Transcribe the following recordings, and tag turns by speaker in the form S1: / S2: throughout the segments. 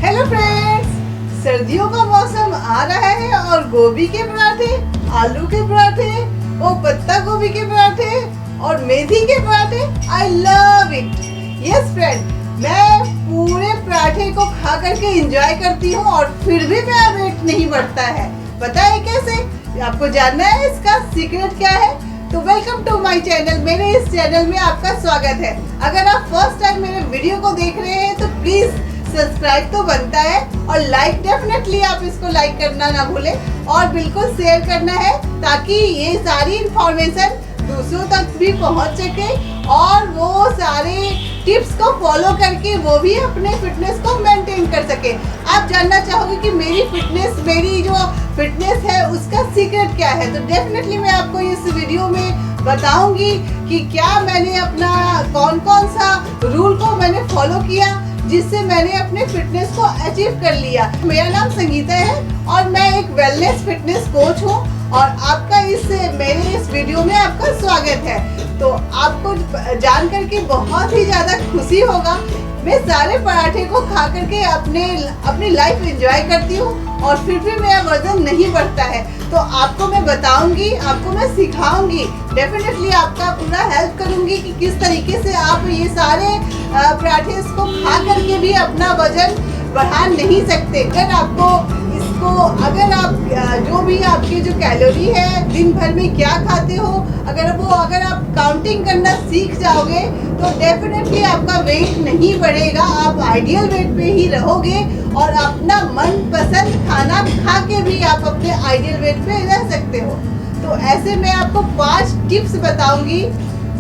S1: Hello friends, सर्दियों का मौसम आ रहा है और गोभी के पराठे, आलू के पराठे और पत्ता गोभी के पराठे और मेथी के पराठे, I love it. Yes friend, मैं पूरे पराठे को खा करके एंजॉय करती हूँ और फिर भी मेरा वेट नहीं बढ़ता है। पता है कैसे? आपको जानना है इसका सीक्रेट क्या है? तो वेलकम टू माय चैनल। मेरे इस चैनल में आपका स्वागत है। अगर आप फर्स्ट टाइम मेरे वीडियो को देख रहे हैं तो प्लीज सब्सक्राइब तो बनता है और लाइक डेफिनेटली आप इसको लाइक करना ना भूलें और बिल्कुल शेयर करना है ताकि ये सारी इंफॉर्मेशन दूसरों तक भी पहुंच सके और वो सारे टिप्स को फॉलो करके वो भी अपने फिटनेस को मेंटेन कर सके। आप जानना चाहोगे कि मेरी जो फिटनेस है उसका सीक्रेट क्या है, तो डेफिनेटली मैं आपको इस वीडियो में बताऊंगी कि क्या मैंने अपना कौन सा रूल को मैंने फॉलो किया जिससे मैंने अपने फिटनेस को अचीव कर लिया। मेरा नाम संगीता है और मैं एक वेलनेस फिटनेस कोच हूँ और आपका मेरे इस वीडियो में आपका स्वागत है। तो आपको जान करके बहुत ही ज़्यादा खुशी होगा। मैं सारे पराठे को खा करके अपनी लाइफ एंजॉय करती हूँ और फिर भी मेरा वजन नहीं बढ़ता है। तो आपको मैं बताऊंगी, आपको मैं सिखाऊंगी, डेफिनेटली आपका पूरा हेल्प करूंगी कि किस तरीके से आप ये सारे पराठे को खा करके भी अपना वजन बढ़ा नहीं सकते। अगर आप जो भी आपकी जो कैलोरी है दिन भर में क्या खाते हो, अगर आप काउंटिंग करना सीख जाओगे तो डेफिनेटली आपका वेट नहीं बढ़ेगा, आप आइडियल वेट पे ही रहोगे और अपना मनपसंद खाना खा के भी आप अपने आइडियल वेट पे रह सकते हो। तो ऐसे मैं आपको 5 टिप्स बताऊंगी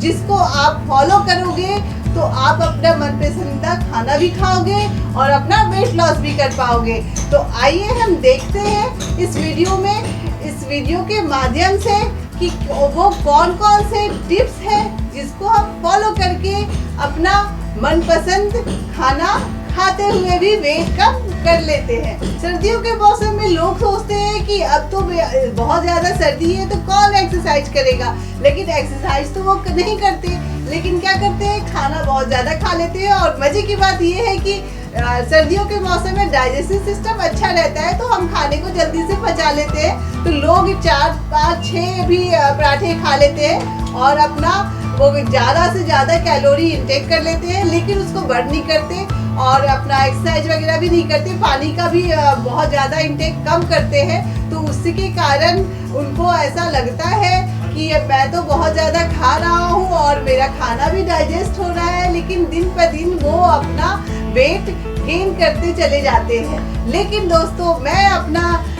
S1: जिसको आप फॉलो करोगे तो आप अपना मनपसंदीदा खाना भी खाओगे और अपना वेट लॉस भी कर पाओगे। तो आइए हम देखते हैं इस वीडियो के माध्यम से कि वो कौन से टिप्स हैं जिसको हम फॉलो करके अपना मनपसंद खाना खाते हुए भी वेट कम कर लेते हैं। सर्दियों के मौसम में लोग सोचते हैं कि अब तो बहुत ज़्यादा सर्दी है तो कौन एक्सरसाइज करेगा, लेकिन एक्सरसाइज तो वो नहीं करते, लेकिन क्या करते हैं, खाना बहुत ज़्यादा खा लेते हैं। और मज़े की बात ये है कि सर्दियों के मौसम में डाइजेस्टिव सिस्टम अच्छा रहता है तो हम खाने को जल्दी से पचा लेते हैं। तो लोग 4, 5, 6 भी पराठे खा लेते हैं और अपना वो ज़्यादा से ज़्यादा कैलोरी इंटेक कर लेते हैं, लेकिन उसको बर्न नहीं करते और अपना एक्सरसाइज वगैरह भी नहीं करते, पानी का भी बहुत ज़्यादा इंटेक कम करते हैं। तो उसी के कारण उनको ऐसा लगता है कि मैं तो बहुत ज़्यादा खा रहा हूँ और मेरा खाना भी डाइजेस्ट हो रहा है, लेकिन दिन पर दिन वो अपना वेट गेन करते चले जाते हैं। लेकिन दोस्तों, मैं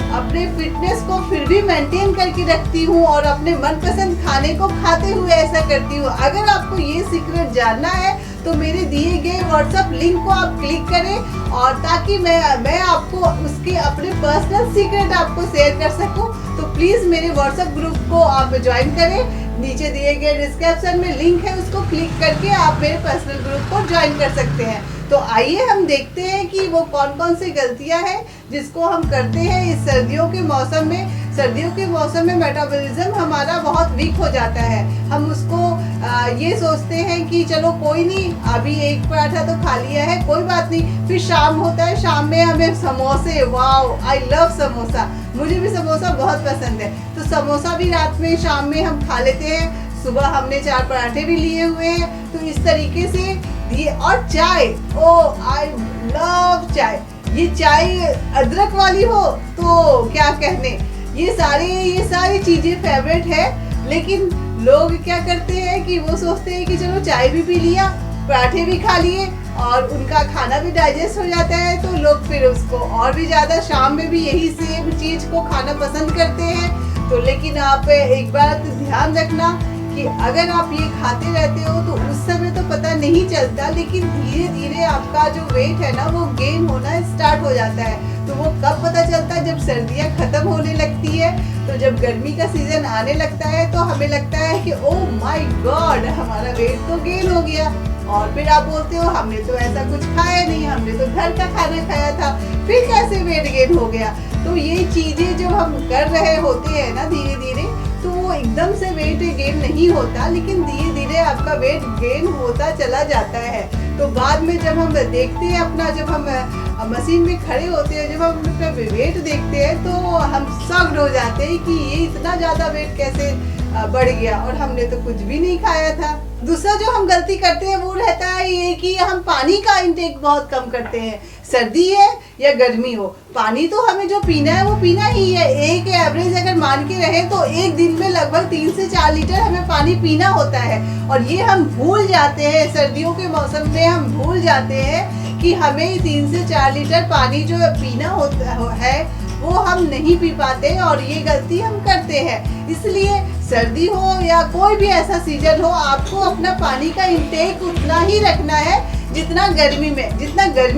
S1: अपने फिटनेस को फिर भी मेंटेन करके रखती हूँ और अपने मनपसंद खाने को खाते हुए ऐसा करती हूँ। अगर आपको ये सीक्रेट जानना है तो मेरे दिए गए व्हाट्सएप लिंक को आप क्लिक करें और ताकि मैं आपको उसके अपने पर्सनल सीक्रेट आपको शेयर कर सकूं। तो प्लीज़ मेरे व्हाट्सएप ग्रुप को आप ज्वाइन करें। नीचे दिए गए डिस्क्रिप्शन में लिंक है, उसको क्लिक करके आप मेरे पर्सनल ग्रुप को ज्वाइन कर सकते हैं। तो आइए हम देखते हैं कि वो कौन सी गलतियां हैं जिसको हम करते हैं इस सर्दियों के मौसम में। सर्दियों के मौसम में मेटाबॉलिज्म हमारा बहुत वीक हो जाता है। हम उसको ये सोचते हैं कि चलो कोई नहीं, अभी एक पराठा तो खा लिया है, कोई बात नहीं। फिर शाम होता है, शाम में हमें समोसे, वाओ आई लव समोसा, मुझे भी समोसा बहुत पसंद है। तो समोसा भी रात में शाम में हम खा लेते हैं। सुबह हमने 4 पराठे भी लिए हुए हैं। तो इस तरीके से दिए। और चाय, ओ आई लव चाय। ये चाय अदरक वाली हो तो क्या कहने, ये सारी चीजें फेवरेट है। लेकिन लोग क्या करते हैं कि वो सोचते हैं कि चलो चाय भी पी लिया, पराठे भी खा लिए और उनका खाना भी डाइजेस्ट हो जाता है, तो लोग फिर उसको और भी ज़्यादा शाम में भी यही सेम चीज़ को खाना पसंद करते हैं। तो लेकिन आप एक बात ध्यान रखना कि अगर आप ये खाते रहते हो तो उस समय तो पता नहीं चलता, लेकिन धीरे धीरे आपका जो वेट है ना वो गेन होना स्टार्ट हो जाता है। तो वो कब पता चलता है? जब सर्दियाँ खत्म होने लगती है, तो जब गर्मी का सीजन आने लगता है तो हमें लगता है कि ओह माय गॉड, हमारा वेट तो गेन हो गया। और फिर आप बोलते हो हमने तो ऐसा कुछ खाया नहीं, हमने तो घर का खाना खाया था, फिर कैसे वेट गेन हो गया? तो ये चीज़ें जब हम कर रहे होते हैं ना धीरे धीरे, तो वो एकदम से वेट गेन नहीं होता, लेकिन धीरे धीरे आपका वेट गेन होता चला जाता है। तो बाद में जब हम देखते हैं अपना, जब हम मशीन में खड़े होते हैं, जब हम अपना वेट देखते हैं तो हम शॉक्ड हो जाते हैं कि ये इतना ज़्यादा वेट कैसे बढ़ गया, और हमने तो कुछ भी नहीं खाया था। दूसरा जो हम गलती करते हैं वो रहता है ये कि हम पानी का इंटेक बहुत कम करते हैं। सर्दी है या गर्मी हो, पानी तो हमें जो पीना है वो पीना ही है। एक एवरेज अगर मान के रहे तो एक दिन में लगभग 3 से 4 लीटर हमें पानी पीना होता है, और ये हम भूल जाते हैं। सर्दियों के मौसम में हम भूल जाते हैं कि हमें 3 से 4 लीटर पानी जो पीना होता है वो हम नहीं पी पाते, और ये गलती हम करते हैं। इसलिए सर्दी हो या कोई भी ऐसा सीजन हो, आपको अपना पानी का इंटेक उतना ही रखना है जितना गर्मी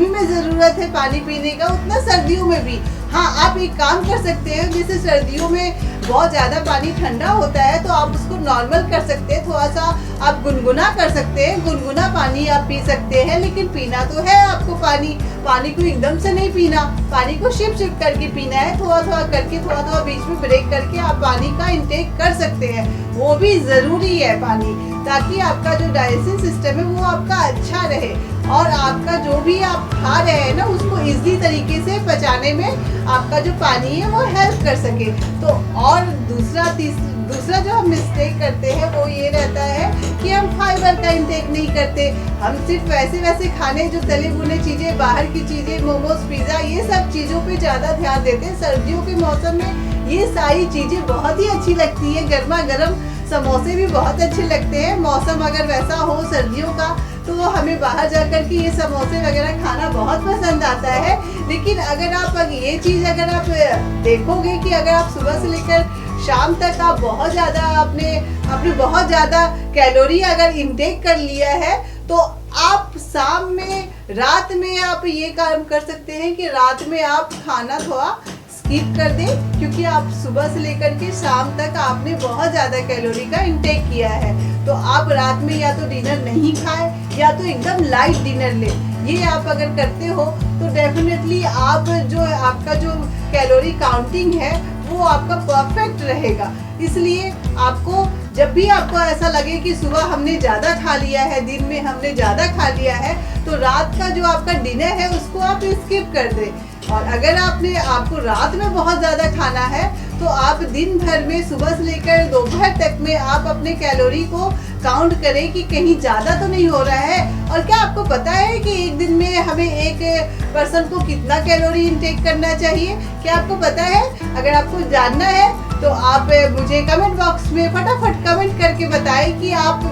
S1: में ज़रूरत है पानी पीने का, उतना सर्दियों में भी। हाँ, आप एक काम कर सकते हैं, जैसे सर्दियों में बहुत ज़्यादा पानी ठंडा होता है तो आप उसको नॉर्मल कर सकते हैं, थोड़ा सा आप गुनगुना कर सकते हैं, गुनगुना पानी आप पी सकते हैं। लेकिन पीना तो है आपको पानी को एकदम से नहीं पीना, पानी को शिप करके पीना है, थोड़ा थोड़ा करके, थोड़ा बीच में ब्रेक करके आप पानी का इंटेक कर सकते हैं। वो भी ज़रूरी है पानी, ताकि आपका जो डाइजेशन सिस्टम है वो आपका अच्छा रहे, और आपका जो भी आप खा रहे हैं ना उसको इजीली तरीके से पचाने में आपका जो पानी है वो हेल्प कर सके। तो और दूसरा जो हम मिस्टेक करते हैं वो ये रहता है कि हम फाइबर का इंटेक नहीं करते। हम सिर्फ वैसे खाने, जो तले भुने चीज़ें, बाहर की चीज़ें, मोमोज, पिज़्ज़ा, ये सब चीज़ों पे ज़्यादा ध्यान देते हैं। सर्दियों के मौसम में ये सारी चीज़ें बहुत ही अच्छी लगती हैं। गर्मा गर्म समोसे भी बहुत अच्छे लगते हैं। मौसम अगर वैसा हो सर्दियों का तो हमें बाहर जाकर के ये समोसे वगैरह खाना बहुत पसंद आता है। लेकिन अगर आप ये चीज़ अगर आप देखोगे कि अगर आप सुबह से लेकर शाम तक आप बहुत ज़्यादा अपने बहुत ज़्यादा कैलोरी अगर इंटेक कर लिया है, तो आप शाम में, रात में आप ये काम कर सकते हैं कि रात में आप खाना थोड़ा स्किप कर दें, क्योंकि आप सुबह से लेकर के शाम तक आपने बहुत ज़्यादा कैलोरी का इंटेक किया है। तो आप रात में या तो डिनर नहीं खाएं या तो एकदम लाइट डिनर लें। ये आप अगर करते हो तो डेफिनेटली आपका जो कैलोरी काउंटिंग है वो आपका परफेक्ट रहेगा। इसलिए आपको जब भी आपको ऐसा लगे कि सुबह हमने ज़्यादा खा लिया है, दिन में हमने ज़्यादा खा लिया है, तो रात का जो आपका डिनर है उसको आप स्किप कर दें। और अगर आपको रात में बहुत ज़्यादा खाना है तो आप दिन भर में सुबह से लेकर दोपहर तक में आप अपने कैलोरी को काउंट करें कि कहीं ज़्यादा तो नहीं हो रहा है। और क्या आपको पता है कि एक दिन में हमें एक पर्सन को कितना कैलोरी इंटेक करना चाहिए? क्या आपको पता है? अगर आपको जानना है तो आप मुझे कमेंट बॉक्स में फटाफट कमेंट करके बताएं कि आप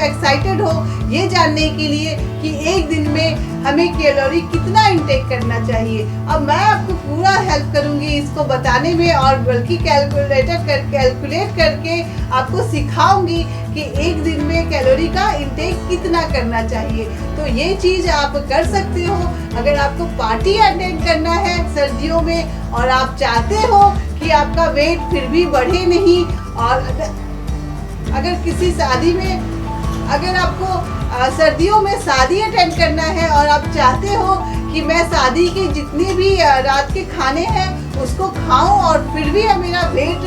S1: एक्साइटेड हो ये जानने के लिए कि एक दिन में हमें कैलोरी कितना इंटेक करना चाहिए। अब मैं आपको पूरा हेल्प करूंगी इसको बताने में, और बल्कि कैलकुलेट करके आपको सिखाऊंगी कि एक दिन में कैलोरी का इंटेक कितना करना चाहिए। तो ये चीज़ आप कर सकते हो। अगर आपको पार्टी अटेंड करना है सर्दियों में और आप चाहते हो कि आपका वेट फिर भी बढ़े नहीं, और अगर किसी शादी में, अगर आपको सर्दियों में शादी अटेंड करना है और आप चाहते हो कि मैं शादी के जितने भी रात के खाने हैं उसको खाऊं और फिर भी मेरा वेट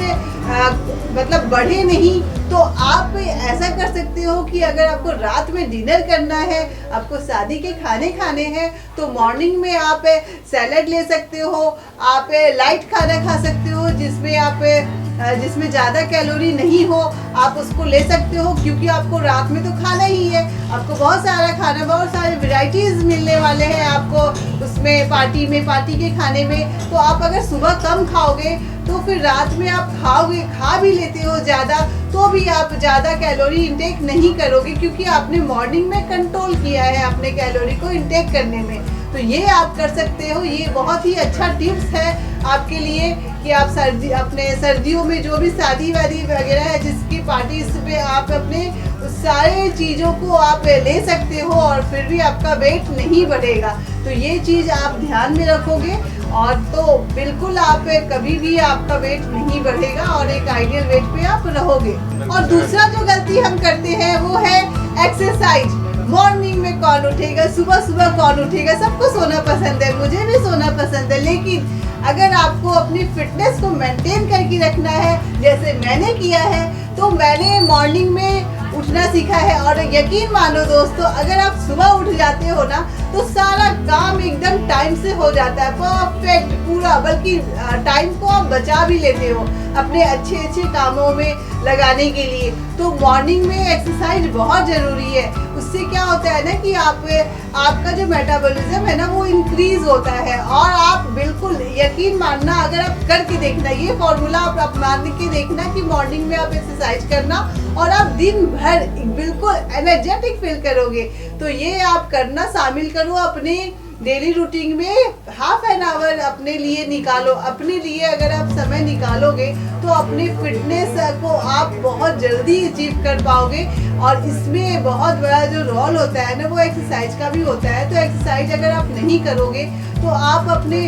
S1: बढ़े नहीं, तो आप ऐसा कर सकते हो कि अगर आपको रात में डिनर करना है, आपको शादी के खाने खाने हैं, तो मॉर्निंग में आप सैलड ले सकते हो, आप लाइट खाना खा सकते हो जिसमें ज़्यादा कैलोरी नहीं हो, आप उसको ले सकते हो, क्योंकि आपको रात में तो खाना ही है। आपको बहुत सारा खाना, बहुत सारे वैरायटीज़ मिलने वाले हैं आपको उसमें, पार्टी के खाने में। तो आप अगर सुबह कम खाओगे तो फिर रात में आप खा भी लेते हो ज़्यादा, तो भी आप ज़्यादा कैलोरी इंटेक नहीं करोगे, क्योंकि आपने मॉर्निंग में कंट्रोल किया है अपने कैलोरी को इंटेक करने में। तो ये आप कर सकते हो। ये बहुत ही अच्छा टिप्स है आपके लिए कि आप अपने सर्दियों में जो भी शादी वादी वगैरह है जिसकी पार्टी पे आप अपने सारे चीज़ों को आप ले सकते हो और फिर भी आपका वेट नहीं बढ़ेगा। तो ये चीज़ आप ध्यान में रखोगे और तो बिल्कुल आप कभी भी आपका वेट नहीं बढ़ेगा और एक आइडियल वेट पे आप रहोगे। और दूसरा जो गलती हम करते हैं वो है एक्सरसाइज। मॉर्निंग में कौन उठेगा, सुबह सुबह कौन उठेगा, सबको सोना पसंद है, मुझे भी सोना पसंद है। लेकिन अगर आपको अपनी फिटनेस को मेंटेन करके रखना है, जैसे मैंने किया है, तो मैंने मॉर्निंग में उठना सीखा है। और यकीन मानो दोस्तों, अगर आप सुबह उठ जाते हो ना, तो सारा काम एकदम टाइम से हो जाता है, परफेक्ट पूरा, बल्कि टाइम को आप बचा भी लेते हो अपने अच्छे अच्छे कामों में लगाने के लिए। तो मॉर्निंग में एक्सरसाइज बहुत ज़रूरी है। उससे क्या होता है ना कि आपका जो मेटाबॉलिज्म है ना, वो इंक्रीज होता है। और आप बिल्कुल यकीन मानना, अगर आप करके देखना, ये फॉर्मूला आप मान के देखना कि मॉर्निंग में आप एक्सरसाइज करना और आप दिन भर बिल्कुल एनर्जेटिक फील करोगे। तो ये आप करना शामिल करो अपने डेली रूटीन में। हाफ एन आवर अपने लिए निकालो। अपने लिए अगर आप समय निकालोगे तो अपनी फिटनेस को आप बहुत जल्दी अचीव कर पाओगे। और इसमें बहुत बड़ा जो रोल होता है ना, वो एक्सरसाइज का भी होता है। तो एक्सरसाइज अगर आप नहीं करोगे तो आप अपने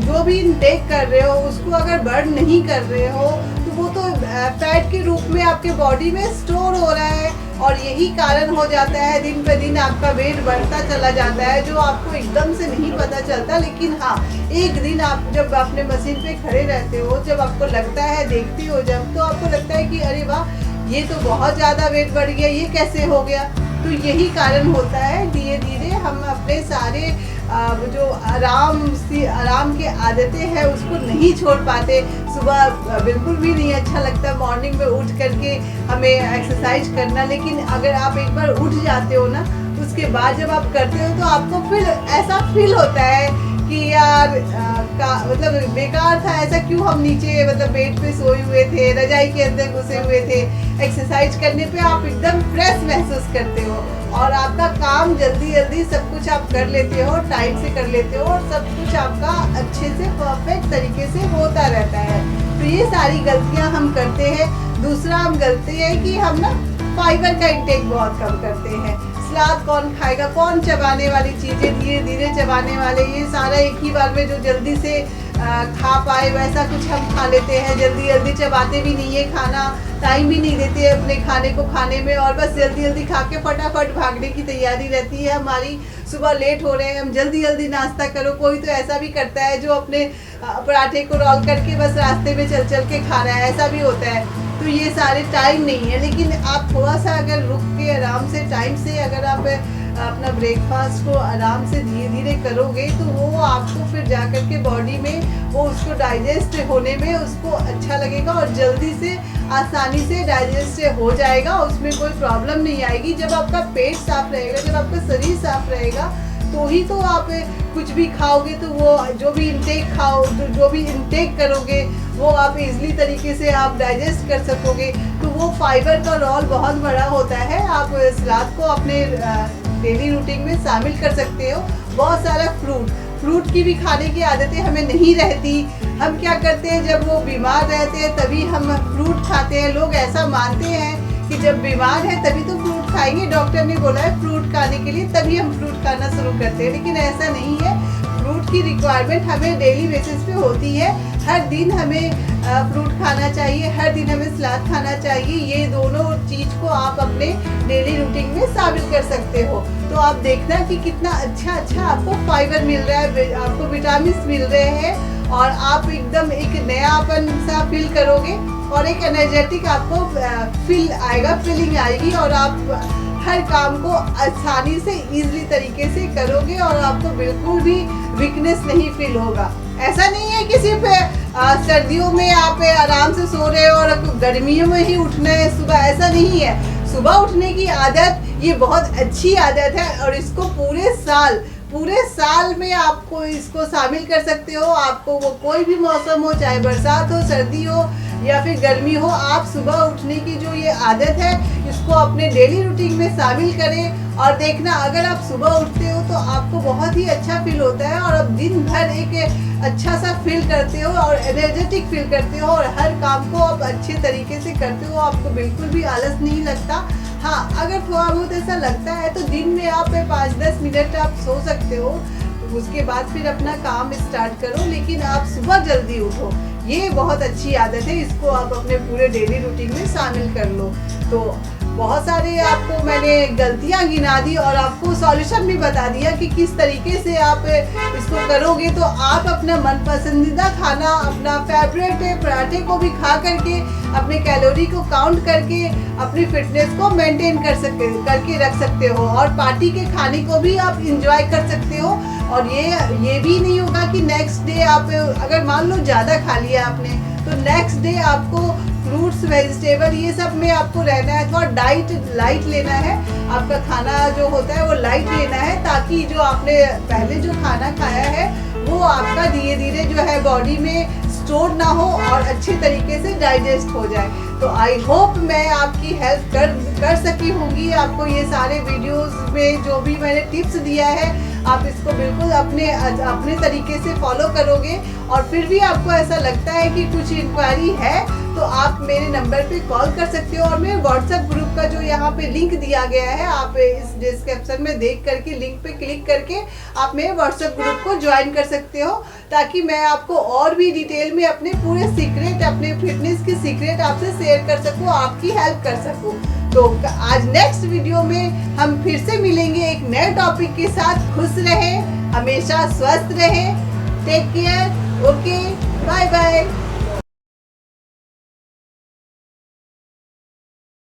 S1: जो भी इनटेक कर रहे हो उसको अगर बर्न नहीं कर रहे हो, तो वो तो फैट के रूप में आपके बॉडी में स्टोर हो रहा है। और यही कारण हो जाता है दिन पे दिन आपका वेट बढ़ता चला जाता है, जो आपको एकदम से नहीं पता चलता। लेकिन हाँ, एक दिन आप जब अपने मशीन पे खड़े रहते हो, जब आपको लगता है, देखते हो जब, तो आपको लगता है कि अरे वाह, ये तो बहुत ज़्यादा वेट बढ़ गया, ये कैसे हो गया। तो यही कारण होता है, धीरे धीरे हम अपने सारे जो आराम के आदतें हैं उसको नहीं छोड़ पाते। सुबह बिल्कुल भी नहीं अच्छा लगता मॉर्निंग में उठ करके हमें एक्सरसाइज करना। लेकिन अगर आप एक बार उठ जाते हो ना, उसके बाद जब आप करते हो तो आपको फिर ऐसा फील होता है कि यार मतलब बेकार था, ऐसा क्यों हम नीचे मतलब बेड पे सोए हुए थे, रजाई के अंदर घुसे हुए थे। एक्सरसाइज करने पे आप एकदम फ्रेश महसूस करते हो और आपका काम जल्दी जल्दी सब कुछ आप कर लेते हो, टाइम से कर लेते हो और सब कुछ आपका अच्छे से परफेक्ट तरीके से होता रहता है। तो ये सारी गलतियां हम करते हैं। दूसरा हम गलती है कि हम ना फाइबर का इंटेक बहुत कम करते हैं। सलाद कौन खाएगा, कौन चबाने वाली चीज़ें धीरे धीरे चबाने वाले, ये सारा एक ही बार में जो जल्दी से खा पाए वैसा कुछ हम खा लेते हैं। जल्दी जल्दी चबाते भी नहीं है, खाना टाइम भी नहीं देते हैं अपने खाने को खाने में, और बस जल्दी जल्दी खा के फटाफट भागने की तैयारी रहती है हमारी। सुबह लेट हो रहे हैं, हम जल्दी जल्दी नाश्ता करो। कोई तो ऐसा भी करता है जो अपने पराठे को रोल करके बस रास्ते में चल चल के खा रहा है, ऐसा भी होता है। तो ये सारे टाइम नहीं है। लेकिन आप थोड़ा सा अगर रुक के आराम से टाइम से अगर आप अपना ब्रेकफास्ट को आराम से धीरे धीरे करोगे, तो वो आपको फिर जा कर के बॉडी में वो उसको डाइजेस्ट होने में उसको अच्छा लगेगा और जल्दी से आसानी से डाइजेस्ट हो जाएगा, उसमें कोई प्रॉब्लम नहीं आएगी। जब आपका पेट साफ रहेगा, जब आपका शरीर साफ रहेगा, तो ही तो आप कुछ भी खाओगे, तो वो जो भी इनटेक करोगे वो आप इजीली तरीके से आप डाइजेस्ट कर सकोगे। तो वो फाइबर का रोल बहुत बड़ा होता है। आप सलाद को अपने डेली रूटीन में शामिल कर सकते हो। बहुत सारा फ्रूट की भी खाने की आदतें हमें नहीं रहती। हम क्या करते हैं, जब वो बीमार रहते हैं तभी हम फ्रूट खाते हैं। लोग ऐसा मानते हैं कि जब बीमार है तभी तो फ्रूट खाएंगे, डॉक्टर ने बोला है फ्रूट खाने के लिए, तभी हम फ्रूट खाना शुरू करते हैं। लेकिन ऐसा नहीं है। फ्रूट की रिक्वायरमेंट हमें डेली बेसिस पे होती है। हर दिन हमें फ्रूट खाना चाहिए, हर दिन हमें सलाद खाना चाहिए। ये दोनों चीज़ को आप अपने डेली रूटीन में शामिल कर सकते हो। तो आप देखना कि कितना अच्छा आपको फाइबर मिल रहा है, आपको विटामिन मिल रहे हैं और आप एकदम एक नयापन सा फील करोगे और एक एनर्जेटिक आपको फीलिंग आएगी और आप हर काम को आसानी से इजीली तरीके से करोगे और आपको बिल्कुल भी वीकनेस नहीं फील होगा। ऐसा नहीं है कि सिर्फ सर्दियों में आप आराम से सो रहे हो और गर्मियों में ही उठना है सुबह, ऐसा नहीं है। सुबह उठने की आदत ये बहुत अच्छी आदत है और इसको पूरे साल में आपको इसको शामिल कर सकते हो। आपको वो कोई भी मौसम हो, चाहे बरसात हो, सर्दी हो या फिर गर्मी हो, आप सुबह उठने की जो ये आदत है इसको अपने डेली रूटीन में शामिल करें। और देखना, अगर आप सुबह उठते हो तो आपको बहुत ही अच्छा फील होता है और आप दिन भर एक अच्छा सा फील करते हो और एनर्जेटिक फील करते हो और हर काम को आप अच्छे तरीके से करते हो। आपको बिल्कुल भी आलस नहीं लगता। हाँ, अगर थोड़ा बहुत ऐसा लगता है तो दिन में आप 5-10 मिनट आप सो सकते हो, उसके बाद फिर अपना काम स्टार्ट करो। लेकिन आप सुबह जल्दी उठो, ये बहुत अच्छी आदत है। इसको आप अपने पूरे डेली रूटीन में शामिल कर लो। तो बहुत सारे आपको मैंने गलतियां गिना दी और आपको सॉल्यूशन भी बता दिया कि किस तरीके से आप इसको करोगे तो आप अपना मन पसंदीदा खाना, अपना फेवरेट पराठे को भी खा करके अपने कैलोरी को काउंट करके अपनी फिटनेस को मेंटेन करके रख सकते हो और पार्टी के खाने को भी आप इंजॉय कर सकते हो। और ये भी नहीं होगा कि नेक्स्ट डे आप अगर मान लो ज़्यादा खा लिया आपने तो नेक्स्ट डे आपको फ्रूट्स, वेजिटेबल ये सब में आपको रहना है, थोड़ा डाइट लाइट लेना है, आपका खाना जो होता है वो लाइट लेना है ताकि जो आपने पहले जो खाना खाया है वो आपका धीरे धीरे जो है बॉडी में स्टोर ना हो और अच्छे तरीके से डाइजेस्ट हो जाए। तो आई होप मैं आपकी हेल्प कर सकी होंगी। आपको ये सारे वीडियोस में जो भी मैंने टिप्स दिया है आप इसको बिल्कुल अपने तरीके से फॉलो करोगे और फिर भी आपको ऐसा लगता है कि कुछ इंक्वायरी है तो आप मेरे नंबर पे कॉल कर सकते हो और मेरे व्हाट्सएप ग्रुप का जो यहाँ पे लिंक दिया गया है आप इस डिस्क्रिप्शन में देख करके लिंक पे क्लिक करके आप मेरे व्हाट्सएप ग्रुप को ज्वाइन कर सकते हो ताकि मैं आपको और भी डिटेल में अपने पूरे सीक्रेट, अपने फिटनेस की सीक्रेट आपसे शेयर कर सकूँ, आपकी हेल्प कर सकूँ। तो आज नेक्स्ट वीडियो में हम फिर से मिलेंगे एक नए टॉपिक के साथ। खुश रहे, हमेशा स्वस्थ रहे, take care, okay, bye bye.